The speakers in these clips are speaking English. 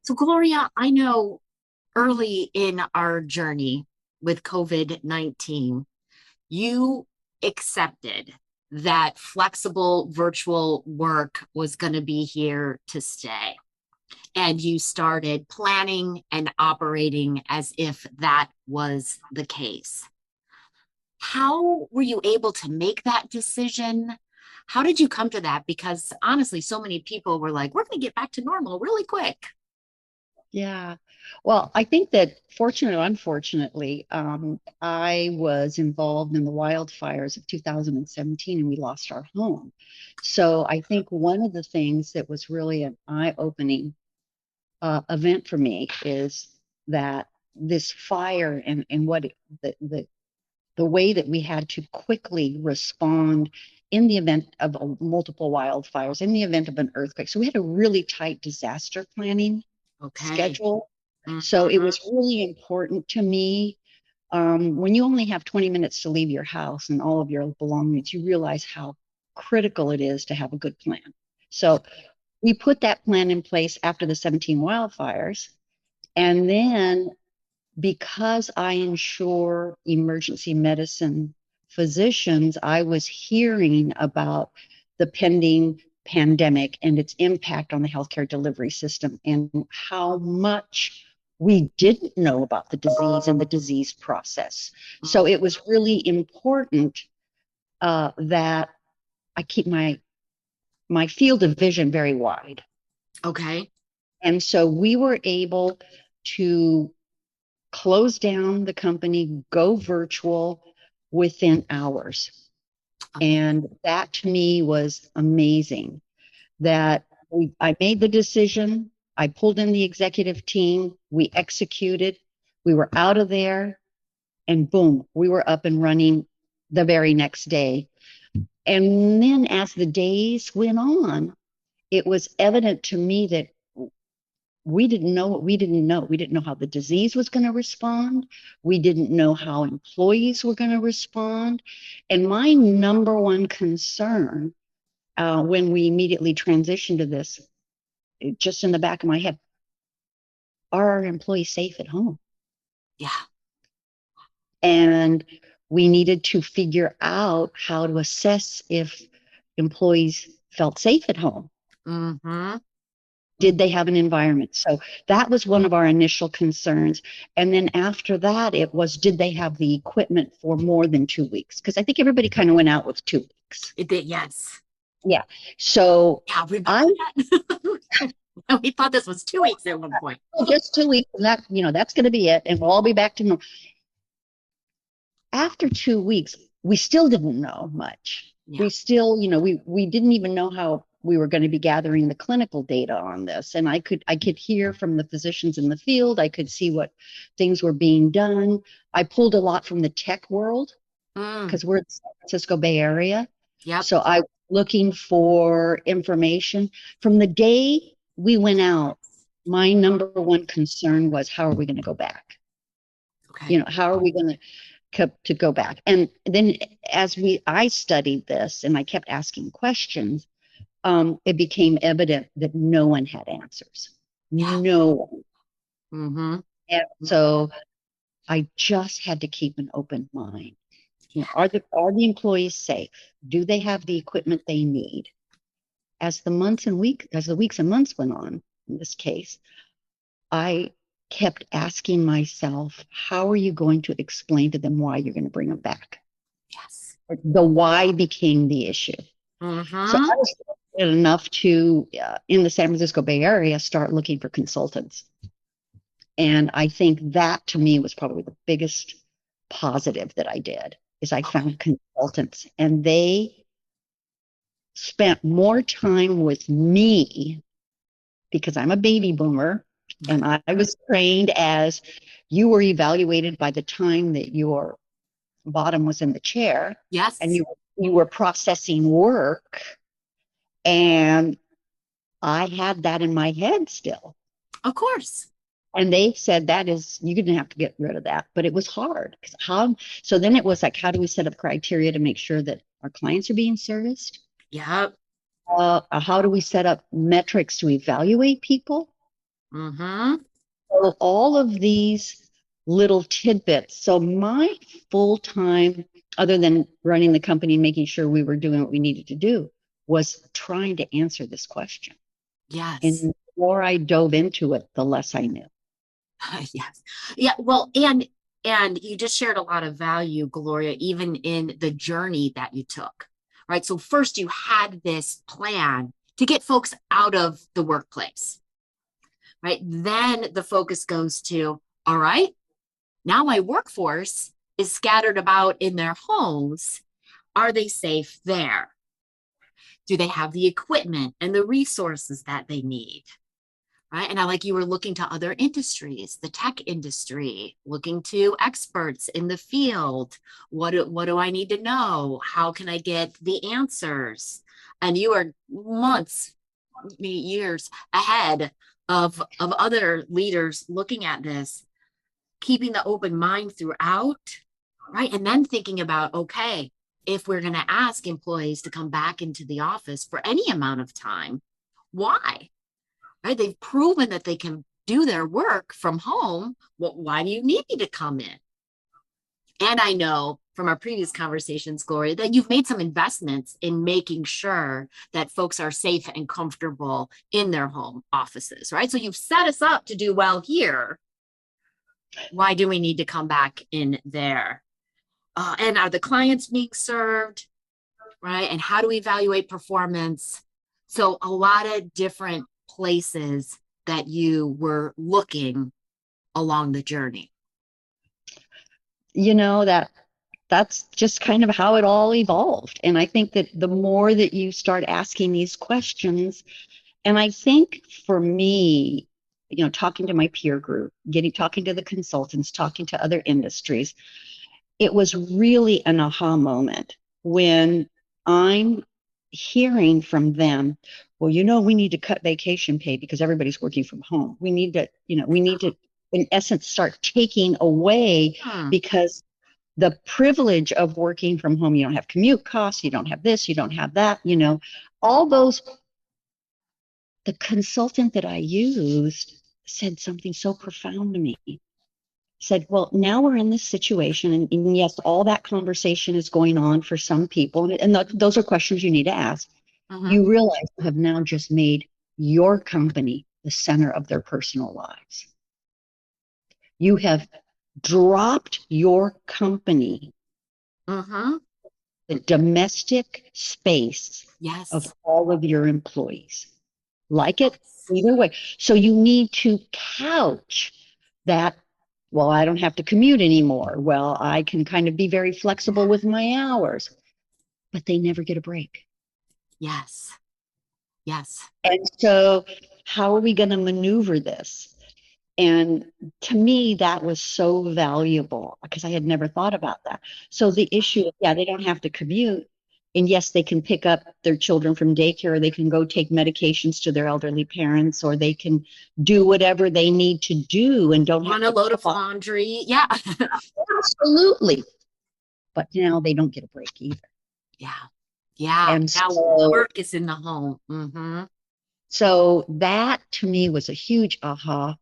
So, Gloria, I know early in our journey with COVID-19, you accepted that flexible virtual work was going to be here to stay. And you started planning and operating as if that was the case. How were you able to make that decision? How did you come to that? Because honestly, so many people were like, we're going to get back to normal really quick. Yeah. Well, I think that fortunately or unfortunately, I was involved in the wildfires of 2017 and we lost our home. So I think one of the things that was really an eye-opening event for me is that this fire and the way that we had to quickly respond in the event of multiple wildfires, in the event of an earthquake. So we had a really tight disaster planning Okay. schedule. So it Mhm. was really important to me. When you only have 20 minutes to leave your house and all of your belongings, you realize how critical it is to have a good plan. So we put that plan in place after the 17 wildfires. And then because I insure emergency medicine physicians, I was hearing about the pending pandemic and its impact on the healthcare delivery system and how much we didn't know about the disease and the disease process. So it was really important that I keep my field of vision very wide. Okay. And so we were able to close down the company, go virtual within hours. Amazing. And that to me was amazing that I made the decision. I pulled in the executive team. We executed. We were out of there and boom, we were up and running the very next day. And then as the days went on, it was evident to me that we didn't know what we didn't know. We didn't know how the disease was going to respond. We didn't know how employees were going to respond. And my number one concern when we immediately transitioned to this, just in the back of my head, are our employees safe at home? Yeah. And we needed to figure out how to assess if employees felt safe at home. Mm-hmm. Did they have an environment? So that was one of our initial concerns. And then after that, it was, did they have the equipment for more than 2 weeks? Because I think everybody kind of went out with 2 weeks. It did, yes. Yeah. So Yeah, remember I that? We thought this was 2 weeks at one point. just 2 weeks, and that's going to be it. And we'll all be back to normal. After 2 weeks, we still didn't know much. Yeah. We still, we didn't even know how we were going to be gathering the clinical data on this. And I could hear from the physicians in the field. I could see what things were being done. I pulled a lot from the tech world Mm. because we're in the San Francisco Bay Area. Yep. So I was looking for information. From the day we went out, my number one concern was how are we going to go back? Okay. How are we going to go back? And then as I studied this and I kept asking questions, it became evident that no one had answers. Yeah. No one. Mm-hmm. And so I just had to keep an open mind. Are the employees safe? Do they have the equipment they need? As the weeks and months went on, in this case, I kept asking myself, how are you going to explain to them why you're going to bring them back? Yes. The why became the issue. So Mm-hmm. I was fortunate enough to, in the San Francisco Bay Area, start looking for consultants. And I think that to me was probably the biggest positive that I did is I Okay. found consultants and they spent more time with me because I'm a baby boomer and I was trained as you were evaluated by the time that your bottom was in the chair and Yes. you were processing work and I had that in my head still. Of course. And they said that is you're gonna have to get rid of that. But it was hard. So then it was like, how do we set up criteria to make sure that our clients are being serviced? Yep. How do we set up metrics to evaluate people? Mm-hmm. So all of these little tidbits. So my full time, other than running the company, making sure we were doing what we needed to do, was trying to answer this question. And Yes. the more I dove into it, the less I knew. Yes. Yeah. Well, and you just shared a lot of value, Gloria, even in the journey that you took, right? So first you had this plan to get folks out of the workplace, right? Then the focus goes to, all right, now my workforce is scattered about in their homes. Are they safe there? Do they have the equipment and the resources that they need? Right. And I like you were looking to other industries, the tech industry, looking to experts in the field. What do I need to know? How can I get the answers? And you are months, maybe years ahead of other leaders looking at this, keeping the open mind throughout, right? And then thinking about, okay, if we're going to ask employees to come back into the office for any amount of time, why? Right? They've proven that they can do their work from home. Well, why do you need me to come in? And I know from our previous conversations, Gloria, that you've made some investments in making sure that folks are safe and comfortable in their home offices, right? So you've set us up to do well here. Why do we need to come back in there? And are the clients being served, right? And how do we evaluate performance? So a lot of different places that you were looking along the journey. You know, that's just kind of how it all evolved. And I think that the more that you start asking these questions, and I think for me, talking to my peer group, talking to the consultants, talking to other industries, it was really an aha moment when I'm hearing from them, well, we need to cut vacation pay because everybody's working from home. We need to, in essence, start taking away Hmm. because the privilege of working from home, you don't have commute costs, you don't have this, you don't have that, all those. The consultant that I used said something so profound to me. Said, well, now we're in this situation, and yes, all that conversation is going on for some people, and those are questions you need to ask. Mm-hmm. You realize you have now just made your company the center of their personal lives. You have dropped your company, Mm-hmm. the domestic space of Yes. all of your employees. Like it Yes. either way. So you need to couch that. Well, I don't have to commute anymore. Well, I can kind of be very flexible with my hours, but they never get a break. Yes. Yes. And so, how are we going to maneuver this? And to me, that was so valuable because I had never thought about that. So, the issue of, yeah, they don't have to commute. And yes, they can pick up their children from daycare, or they can go take medications to their elderly parents, or they can do whatever they need to do and don't Run have a to load of clock. laundry. Yeah. Absolutely. But now they don't get a break either. Yeah. Yeah. And Now so, work is in the home. Mm-hmm. so that to me was a huge aha.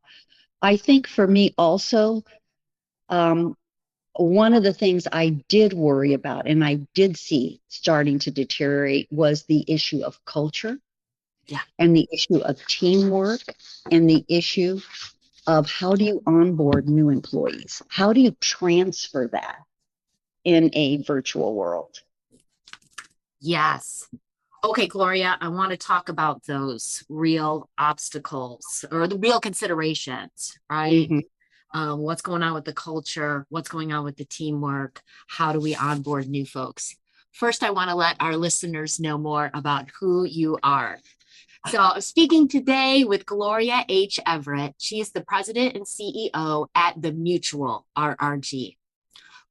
I think for me also, um, one of the things I did worry about and I did see starting to deteriorate was the issue of culture Yeah. and the issue of teamwork and the issue of how do you onboard new employees? How do you transfer that in a virtual world? Yes. Okay, Gloria, I want to talk about those real obstacles or the real considerations, right? Mhm. What's going on with the culture? What's going on with the teamwork? How do we onboard new folks? First, I want to let our listeners know more about who you are. So, I'm speaking today with Gloria H. Everett. She is the president and CEO at the Mutual RRG.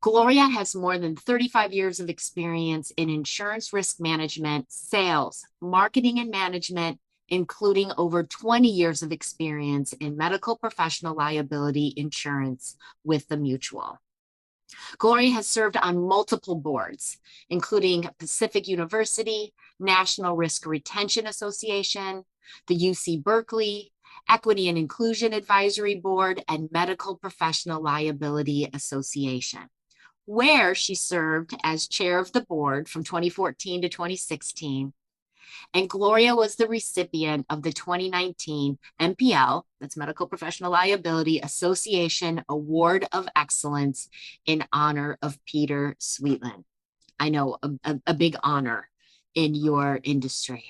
Gloria has more than 35 years of experience in insurance risk management, sales, marketing, and management, including over 20 years of experience in medical professional liability insurance with the Mutual. Gloria has served on multiple boards, including Pacific University, National Risk Retention Association, the UC Berkeley, Equity and Inclusion Advisory Board, and Medical Professional Liability Association, where she served as chair of the board from 2014 to 2016. And Gloria was the recipient of the 2019 MPL, that's Medical Professional Liability Association Award of Excellence in honor of Peter Sweetland. I know a big honor in your industry.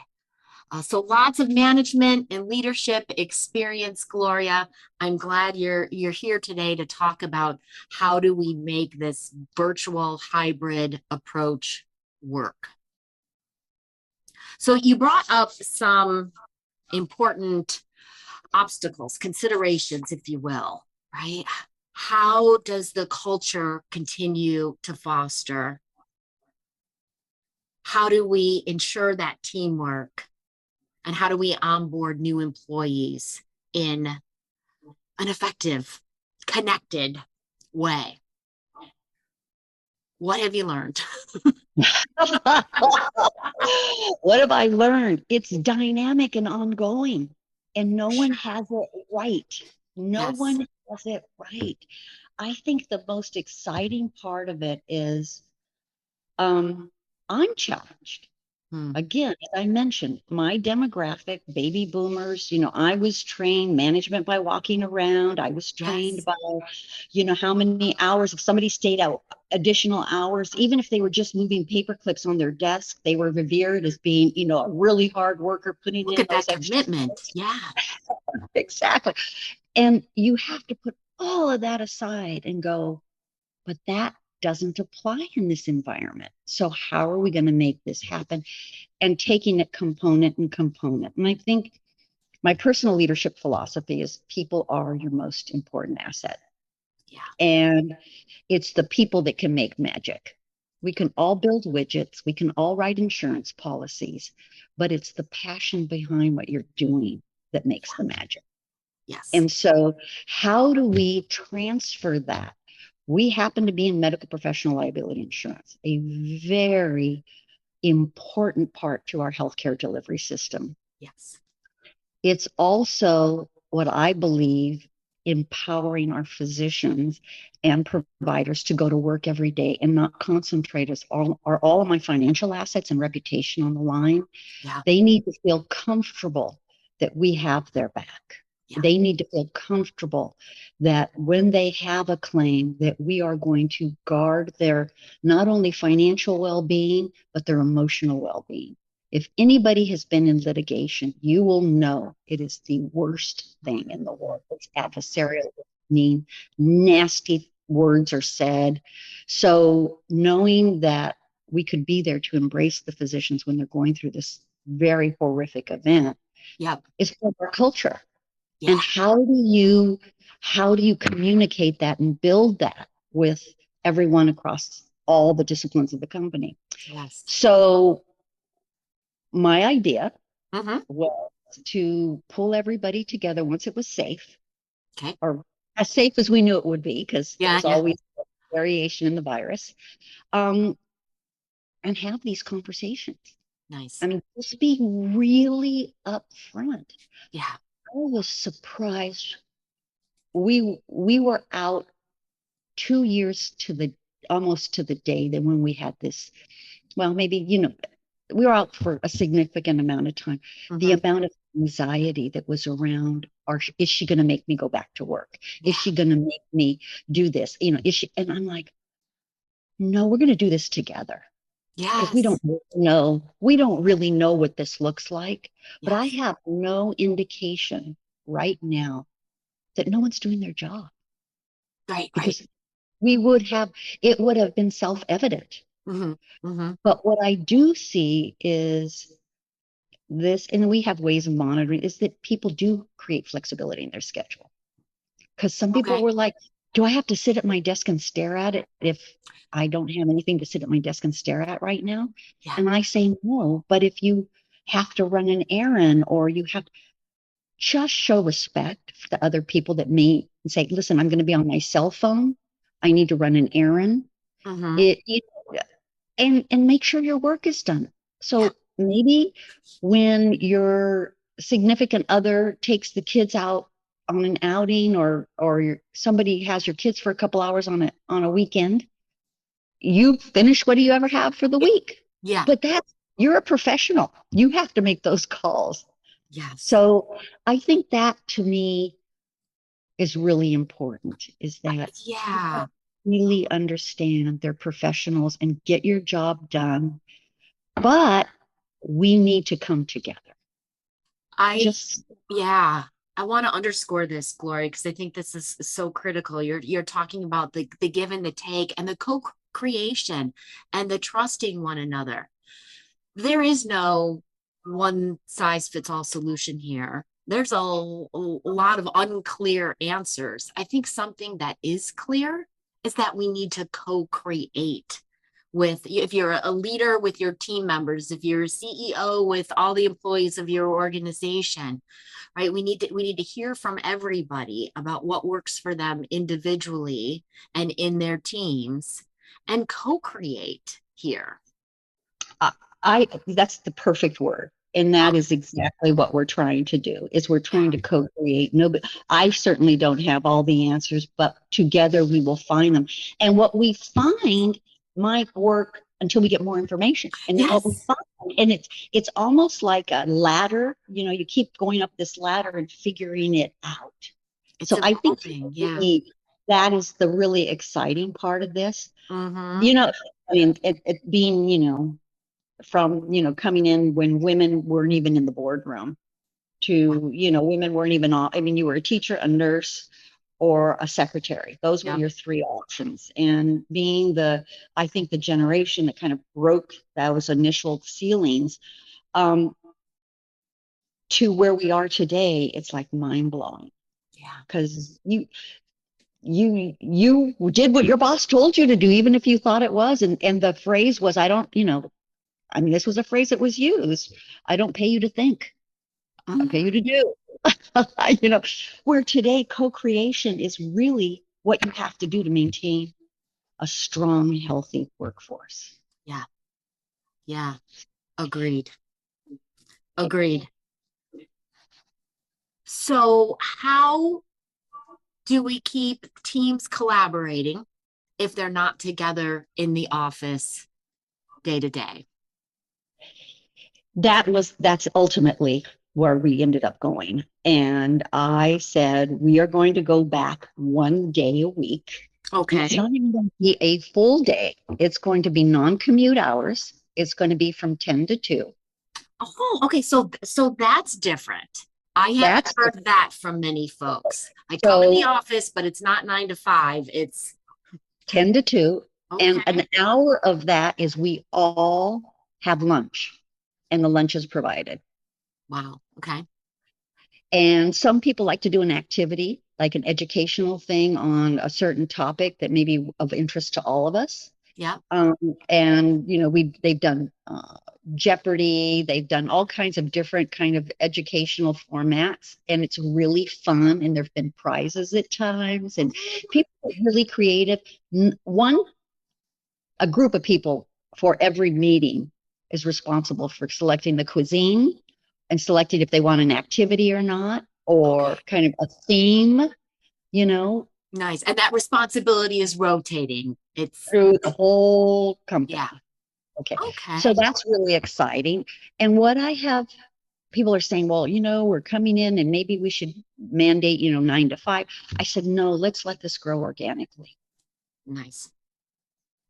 So lots of management and leadership experience, Gloria. I'm glad you're here today to talk about how do we make this virtual hybrid approach work. So you brought up some important obstacles, considerations, if you will, right? How does the culture continue to foster? How do we ensure that teamwork? And how do we onboard new employees in an effective, connected way? What have you learned? What have I learned? It's dynamic and ongoing, and no one has it right. No Yes. one has it right. I think the most exciting part of it is I'm challenged. Hmm. Again, as I mentioned, my demographic, baby boomers, I was trained management by walking around. I was trained Yes. by, how many hours, if somebody stayed out additional hours, even if they were just moving paper clips on their desk, they were revered as being, a really hard worker, putting Look in at those that extra commitment. hours. Yeah. Exactly. And you have to put all of that aside and go, but that doesn't apply in this environment. So how are we going to make this happen? And taking it component and component. And I think my personal leadership philosophy is people are your most important asset. Yeah. And it's the people that can make magic. We can all build widgets, we can all write insurance policies, but it's the passion behind what you're doing that makes the magic. Yes. And so, how do we transfer that? We happen to be in medical professional liability insurance, a very important part to our healthcare delivery system. Yes. It's also what I believe empowering our physicians and providers to go to work every day and not concentrate as all of my financial assets and reputation on the line. Yeah. They need to feel comfortable that we have their back. Yeah. They need to feel comfortable that when they have a claim that we are going to guard their not only financial well-being, but their emotional well-being. If anybody has been in litigation, you will know it is the worst thing in the world. It's adversarial, mean, nasty words are said. So knowing that we could be there to embrace the physicians when they're going through this very horrific event Yep. is part of our culture. Yeah. And how do you communicate that and build that with everyone across all the disciplines of the company? Yes. So my idea Mm-hmm. was to pull everybody together once it was safe, Okay. or as safe as we knew it would be, because Yeah. there's Yeah. always variation in the virus, um, and have these conversations. I Nice. mean, just be really upfront. Yeah. I was surprised. We were out 2 years to the almost to the day that when we had this, well, maybe, we were out for a significant amount of time. The Mm-hmm. amount of anxiety that was around, is she going to make me go back to work? Is Yeah. she going to make me do this? Is she? And I'm like, no, we're going to do this together because Yes. we don't really know what this looks like. But I Yes. have no indication right now that no one's doing their job Right. Right. because it would have been self-evident. Mm-hmm. Mm-hmm. But what I do see is this, and we have ways of monitoring, is that people do create flexibility in their schedule. Because some people Okay. were like, do I have to sit at my desk and stare at it if I don't have anything to sit at my desk and stare at right now? Yeah. And I say no, but if you have to run an errand or you have, just show respect for the other people that may say, listen, I'm going to be on my cell phone. I need to run an errand. Mm-hmm. It and make sure your work is done. Yeah. So maybe when you're significant other takes the kids out on an outing, or somebody has your kids for a couple hours on a weekend, you finish what do you ever have for the week. Yeah. But you're a professional. You have to make those calls. Yes. So I think that to me is really important, is that Yeah. really understand they're professionals and get your job done. But we need to come together. I, Just yeah. I want to underscore this, Gloria, because I think this is so critical. You're talking about the give and the take and the co-creation and the trusting one another. There is no one size fits all solution here. There's a lot of unclear answers. I think something that is clear is that we need to co-create with, if you're a leader with your team members, if you're a CEO with all the employees of your organization, right? We need to hear from everybody about what works for them individually and in their teams and co-create here. I, that's the perfect word. And that is exactly what we're trying to do, is we're trying Yeah. to co-create. Nobody, I certainly don't have all the answers, but together we will find them. And what we find might work until we get more information. And then what we Yes. find, and it's almost like a ladder, you keep going up this ladder and figuring it out. It's So I think evolving. Yeah. really that is the really exciting part of this. Mm-hmm. You know, I mean, it being, from coming in when women weren't even in the boardroom, Yeah. to women weren't even all, I mean, you were a teacher, a nurse, or a secretary. Those were Yeah. your three options. And being I think the generation that kind of broke those initial ceilings, um, to where we are today, it's like mind blowing, Yeah. because you did what your boss told you to do, even if you thought it was, and the phrase was, I don't, I mean, this was a phrase that was used. I don't pay you to think. I pay you to do. you know, where today co-creation is really what you have to do to maintain a strong, healthy workforce. Yeah. Yeah. Agreed. Agreed. So, how do we keep teams collaborating if they're not together in the office day to day? That's ultimately where we ended up going. And I said, we are going to go back one day a week. And it's Okay. not even going to be a full day. It's going to be non-commute hours. It's going to be from 10 to 2. Oh, okay. So that's different. I haven't That's heard that from many folks. I come in the so office, but it's not 9 to 5. It's 10 to 2. And okay. an hour of that is we all have lunch, and the lunch is provided. Wow. Okay. And some people like to do an activity, like an educational thing on a certain topic that may be of interest to all of us. Yeah. And they've done Jeopardy, they've done all kinds of different kind of educational formats, and it's really fun. And there've been prizes at times, and people are really creative. One A group of people for every meeting is responsible for selecting the cuisine and selecting if they want an activity or not, or Okay. kind of a theme, you know, Nice. And that responsibility is rotating. It's through the whole yeah. company. Okay. So Okay. that's really exciting. And what I have, people are saying, well, we're coming in and maybe we should mandate, 9 to 5. I said, no, let's let this grow organically. Nice.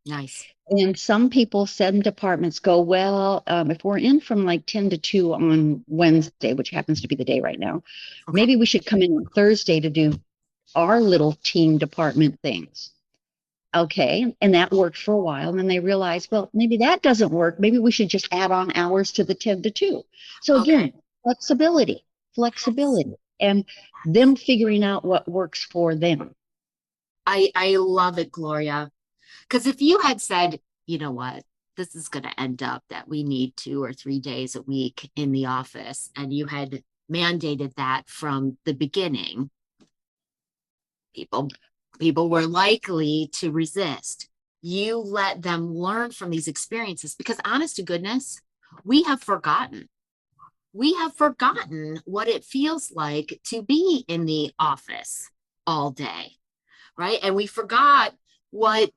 Nice. And some people, some departments go, well, if we're in from like 10 to 2 on Wednesday, which happens to be the day right now, Okay. maybe we should come in on Thursday to do our little team department things. Okay. And that worked for a while. And then they realized, well, maybe that doesn't work. Maybe we should just add on hours to the 10 to 2. So Okay. again, flexibility, Yes. flexibility, and them figuring out what works for them. I love it, Gloria. Because if you had said, you know what, this is going to end up that we need 2 or 3 days a week in the office, and you had mandated that from the beginning, people people were likely to resist. You let them learn from these experiences because honest to goodness, we have forgotten. we have forgotten what it feels like to be in the office all day, right? And we forgot what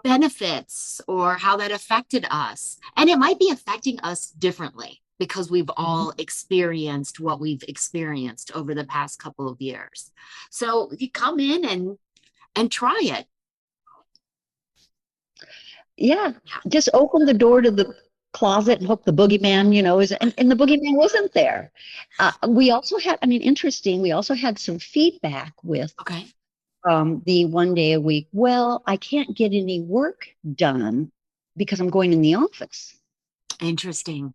benefits or how that affected us. And it might be affecting us differently because we've all experienced what we've experienced over the past couple of years. So you come in and try it. Yeah, just open the door to the closet and hope the boogeyman, is, and the boogeyman wasn't there. We also had, I mean, interesting, we also had some feedback with Okay. the 1 day a week. Well, I can't get any work done because I'm going in the office. Interesting.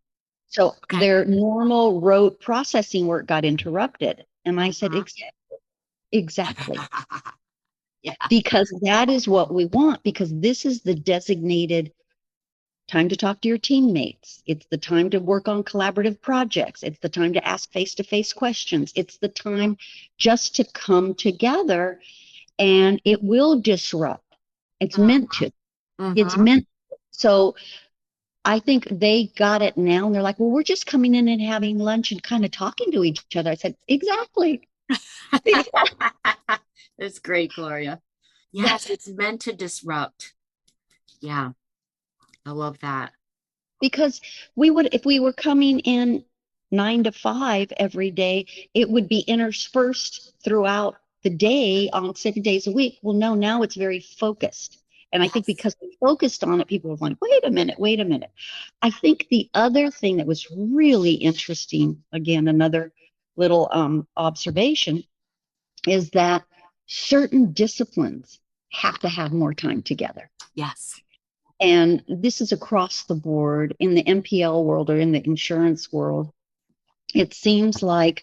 So Okay. their normal rote processing work got interrupted. And I said, Uh-huh. Exactly. Yeah. Because that is what we want, because this is the designated time to talk to your teammates. It's the time to work on collaborative projects. It's the time to ask face-to-face questions. It's the time just to come together, and it will disrupt. It's meant to. It's Mm-hmm. meant. So I think they got it now, and they're like, well, we're just coming in and having lunch and kind of talking to each other. I said, exactly. That's great, Gloria. Yes, it's meant to disrupt. Yeah, I love that. Because we would, if we were coming in 9 to 5 every day, it would be interspersed throughout the day on 7 days a week. Well, no, now it's very focused. And I think Yes. because we focused on it, people were like, wait a minute, wait a minute. I think the other thing that was really interesting, again, another little observation, is that certain disciplines have to have more time together. Yes. And this is across the board in the MPL world or in the insurance world. It seems like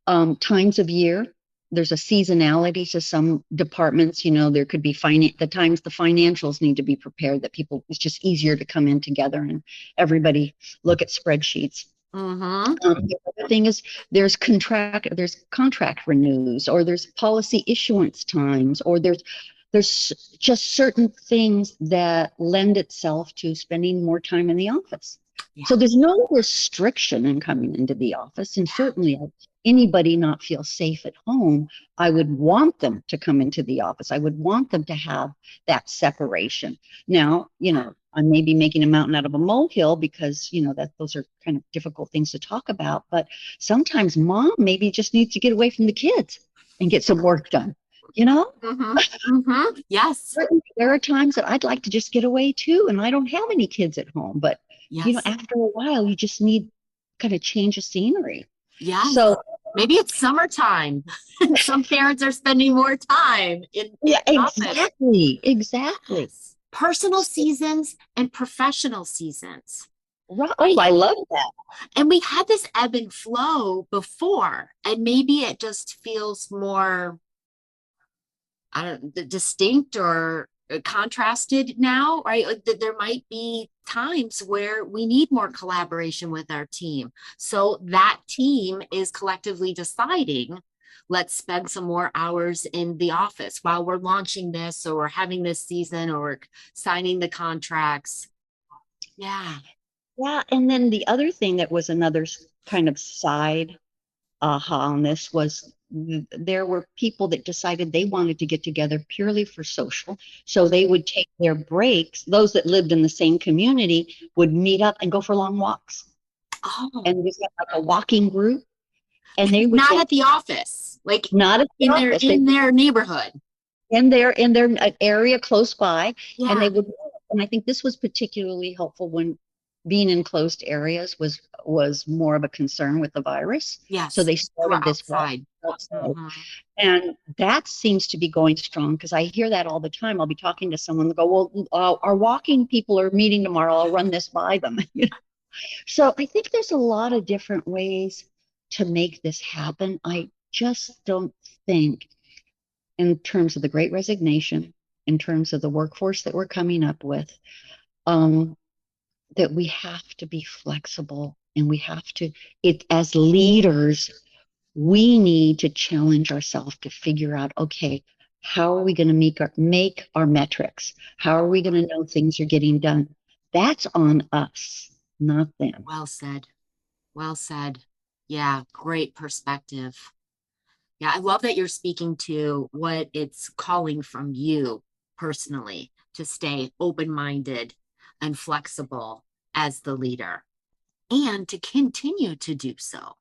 times of year, there's a seasonality to some departments. There could be the times the financials need to be prepared, that people, it's just easier to come in together and everybody look at spreadsheets. Mm-hmm. The other thing is there's contract renews, or there's policy issuance times, or there's just certain things that lend itself to spending more time in the office. Yeah. So there's no restriction in coming into the office. And certainly anybody not feel safe at home, I would want them to come into the office. I would want them to have that separation. Now, I may be making a mountain out of a molehill, because, that those are kind of difficult things to talk about. But sometimes mom maybe just needs to get away from the kids and get some work done, you know? Mm-hmm. Mm-hmm. Yes. There are times that I'd like to just get away too, and I don't have any kids at home. But, Yes. after a while, you just need kind of change of scenery. Yes. So, Maybe it's summertime. Some parents are spending more time in yeah, the office. exactly, exactly. Yes. Personal seasons and professional seasons. Right. Oh, Right. I love that. And we had this ebb and flow before, and maybe it just feels more, I don't know, distinct or contrasted now, right? Like there might be times where we need more collaboration with our team. So that team is collectively deciding, let's spend some more hours in the office while we're launching this, or we're having this season, or we're signing the contracts. Yeah. Yeah, and then the other thing that was another kind of side aha on this was, there were people that decided they wanted to get together purely for social. So they would take their breaks. Those that lived in the same community would meet up and go for long walks. Oh, And we had like a walking group, and they would not go, at the office, like not at the office, they in their neighborhood. in their area close by, and Yeah. they would. And I think this was particularly helpful when being in closed areas was more of a concern with the virus. So Yes. they We're started this walk outside. outside. Mm-hmm. And that seems to be going strong, because I hear that all the time. I'll be talking to someone and go, well, our walking people are meeting tomorrow. I'll run this by them. So I think there's a lot of different ways to make this happen. I just don't think, in terms of the great resignation, in terms of the workforce that we're coming up with, um, that we have to be flexible, and we have to, it as leaders, we need to challenge ourselves to figure out, okay, how are we going to make our metrics? How are we going to know things are getting done? That's on us, not them. Well said. Well said. Yeah, great perspective. Yeah, I love that you're speaking to what it's calling from you personally to stay open-minded and flexible as the leader and to continue to do so.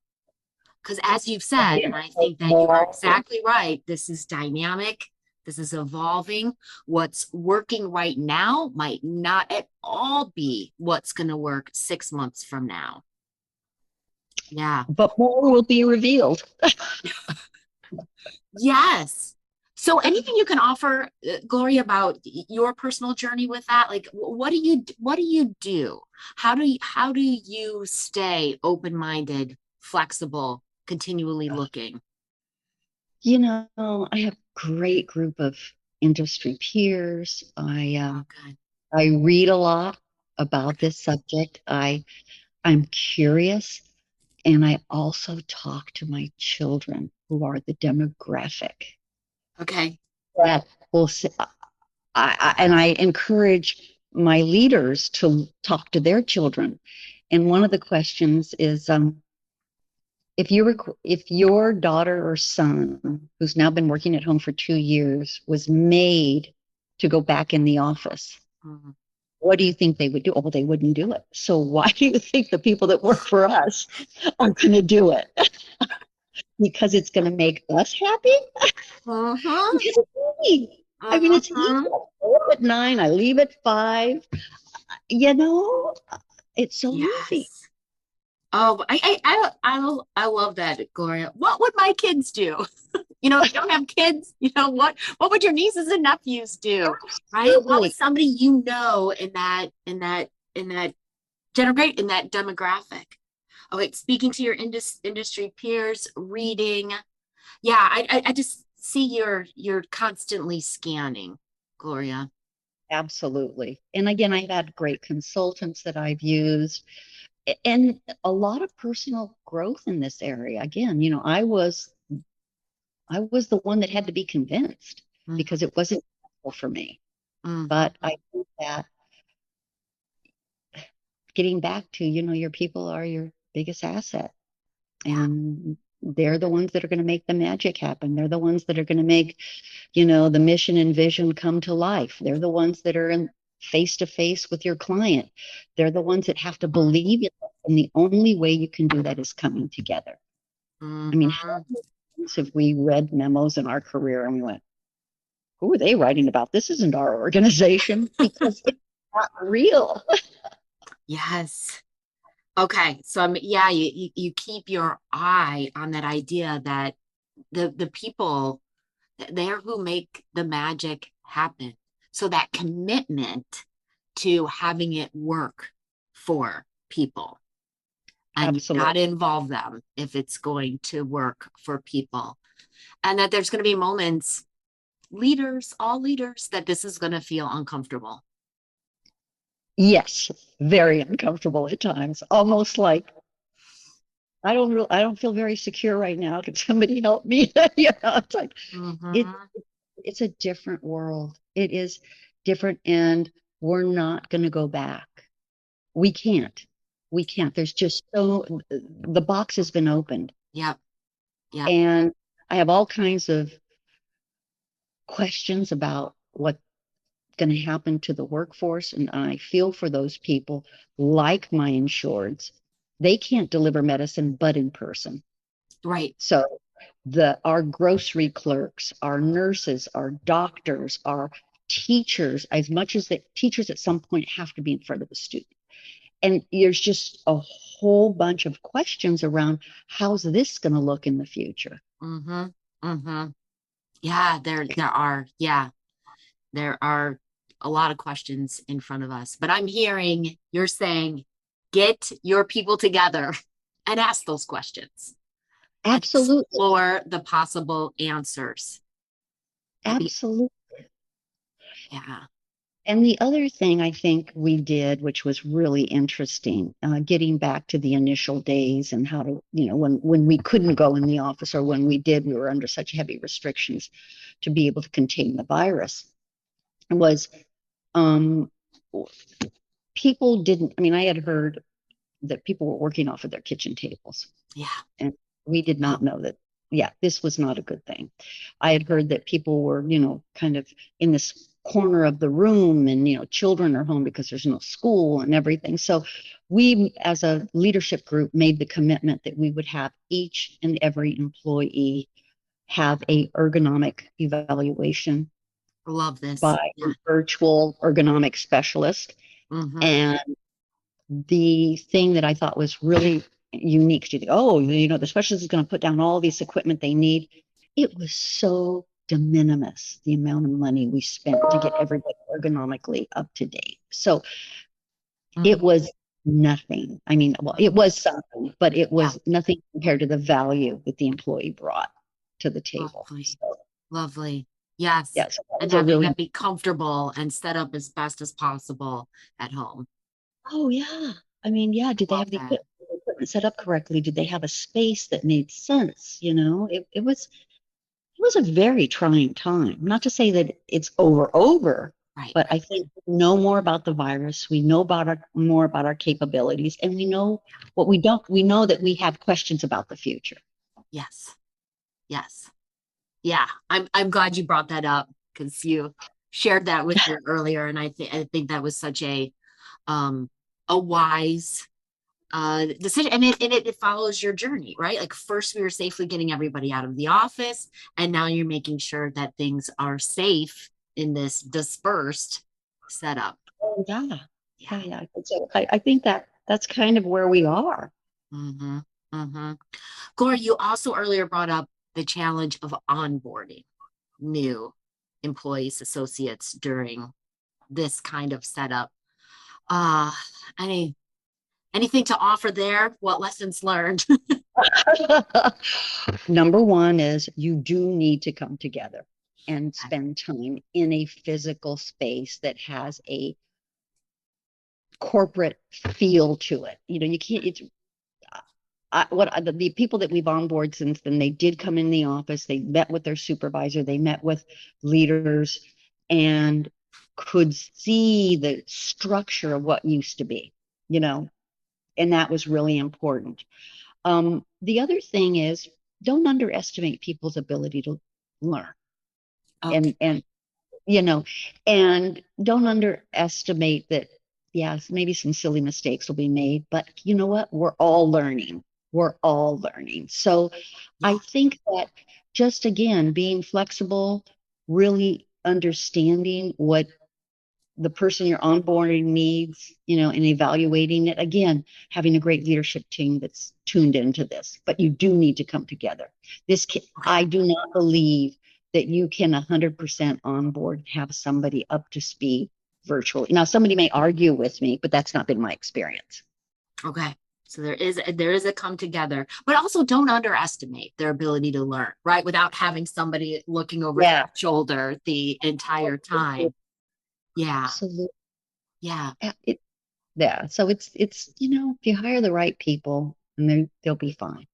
Because as you've said, and I think that you are exactly right, this is dynamic, this is evolving. What's working right now might not at all be what's going to work 6 months from now. Yeah. But more will be revealed. Yes. So anything you can offer, Gloria, about your personal journey with that? Like, what do you do? How do you stay open-minded, flexible, continually looking? I have a great group of industry peers. Oh, good. I read a lot about this subject. I'm curious, and I also talk to my children who are the demographic Okay. that will say, and I encourage my leaders to talk to their children. And one of the questions is, if your daughter or son, who's now been working at home for 2 years, was made to go back in the office, Mhm. what do you think they would do? Oh, they wouldn't do it. So why do you think the people that work for us are going to do it? Because it's going to make us happy? Uh-huh. Because it's easy. I mean, it's easy. Uh-huh. I go up at 9, I leave at 5. You know, it's so easy. Yes. Oh, I love that, Gloria. What would my kids do? If you don't have kids, what would your nieces and nephews do? Right? What would Absolutely. somebody in that generate in that demographic? Okay, speaking to your industry peers, reading. Yeah, I just see you're constantly scanning, Gloria. Absolutely. And again, I've had great consultants that I've used and a lot of personal growth in this area. Again, I was the one that had to be convinced because Mhm, it wasn't helpful for me. mhm. But I think that getting back to, your people are your biggest asset. Yeah. And they're the ones that are going to make the magic happen. They're the ones that are going to make, the mission and vision come to life. They're the ones that are in face to face with your client. They're the ones that have to believe in it. And the only way you can do that is coming together. I mean, how Mhm. many times have we read memos in our career and we went, who are they writing about? This isn't our organization because it's not real. Yes. Okay. So yeah, you keep your eye on that idea that the people they're who make the magic happen. So that commitment to having it work for people. And you've got Absolutely. to involve them if it's going to work for people. And that there's going to be moments, leaders, all leaders, that this is going to feel uncomfortable. Yes, very uncomfortable at times. Almost like I don't feel very secure right now. Can somebody help me? It's like it Mm-hmm. it's a different world. It is different and we're not going to go back. We can't. We can't. There's just the box has been opened Yep. Yep. and I have all kinds of questions about what's going to happen to the workforce. And I feel for those people like my insureds. They can't deliver medicine but in person. Right. So our grocery clerks, our nurses, our doctors, our teachers, as much as the teachers at some point have to be in front of the student. And there's just a whole bunch of questions around how's this going to look in the future? Mm-hmm. Mm-hmm. Yeah, there are a lot of questions in front of us. But I'm hearing you're saying get your people together and ask those questions and Absolutely. explore the possible answers. Absolutely. Yeah. And the other thing I think we did, which was really interesting, getting back to the initial days and how to, when we couldn't go in the office or when we did, we were under such heavy restrictions to be able to contain the virus, was um, people didn't, I mean, I had heard that people were working off of their kitchen tables. Yeah. And we did not know that, yeah, this was not a good thing. I had heard that people were, kind of in this corner of the room, and, children are home because there's no school and everything. So we, as a leadership group, made the commitment that we would have each and every employee have a ergonomic evaluation Love this. by a Yeah. virtual ergonomic specialist. Mm-hmm. And the thing that I thought was really unique to the specialist is going to put down all this equipment they need. It was so de minimis, the amount of money we spent to get everybody ergonomically up to date. So it Mm-hmm. was nothing. I mean, well, it was something, but it Yeah. was nothing compared to the value that the employee brought to the table. Lovely. So, Lovely. Yes. yeah, so that And was a having really, them be comfortable and set up as best as possible at home. oh, yeah. I mean, yeah, did they Love have that. the equipment set up correctly? Did they have a space that made sense? It was a very trying time. Not to say that it's over, Right. but I think we know more about the virus. We know more about our capabilities, and we know what we don't. We know that we have questions about the future. Yes. Yes. Yeah. I'm glad you brought that up because you shared that with me earlier. And I think that was such um a wise decision, and it follows your journey, right? Like first we were safely getting everybody out of the office, and now you're making sure that things are safe in this dispersed setup. Oh, yeah, Yeah. yeah, yeah. So I think that that's kind of where we are. Mm-hmm. Mm-hmm. Gloria, you also earlier brought up the challenge of onboarding new employees, associates during this kind of setup. Uh, any anything to offer there? What lessons learned? Number one is you do need to come together and spend time in a physical space that has a corporate feel to it. You can't. It's the people that we've onboarded since then. They did come in the office. They met with their supervisor. They met with leaders, and could see the structure of what used to be. You know, and that was really important. The other thing is, don't underestimate people's ability to learn, Okay. and you know, and don't underestimate that. Yes, maybe some silly mistakes will be made, but you know what? We're all learning. We're all learning. So I Yeah. think that just again, being flexible, really understanding what the person you're onboarding needs, and evaluating it. Again, having a great leadership team that's tuned into this, but you do need to come together. Okay. I do not believe that you can 100% onboard have somebody up to speed virtually. Now, somebody may argue with me, but that's not been my experience. Okay. So there is a come together, but also don't underestimate their ability to learn, right? Without having somebody looking over their Yeah, shoulder the entire time. Yeah. absolutely. Yeah. Yeah. So it's if you hire the right people, and they'll be fine.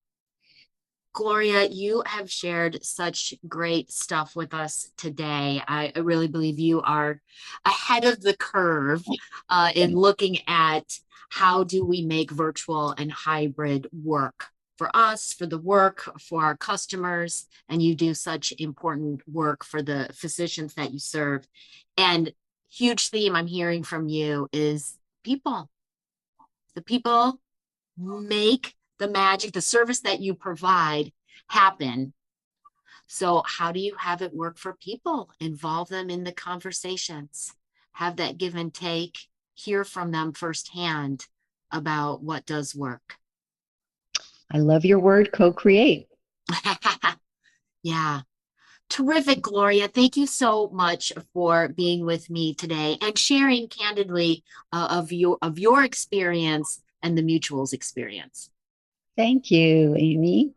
Gloria, you have shared such great stuff with us today. I really believe you are ahead of the curve in looking at how do we make virtual and hybrid work for us, for the work, for our customers, and you do such important work for the physicians that you serve. And huge theme I'm hearing from you is people. The people make the magic, the service that you provide happen. So, how do you have it work for people? Involve them in the conversations, have that give and take, hear from them firsthand about what does work. I love your word, co-create. Yeah. Terrific, Gloria. Thank you so much for being with me today and sharing candidly of your experience and the mutuals experience. Thank you, Amy.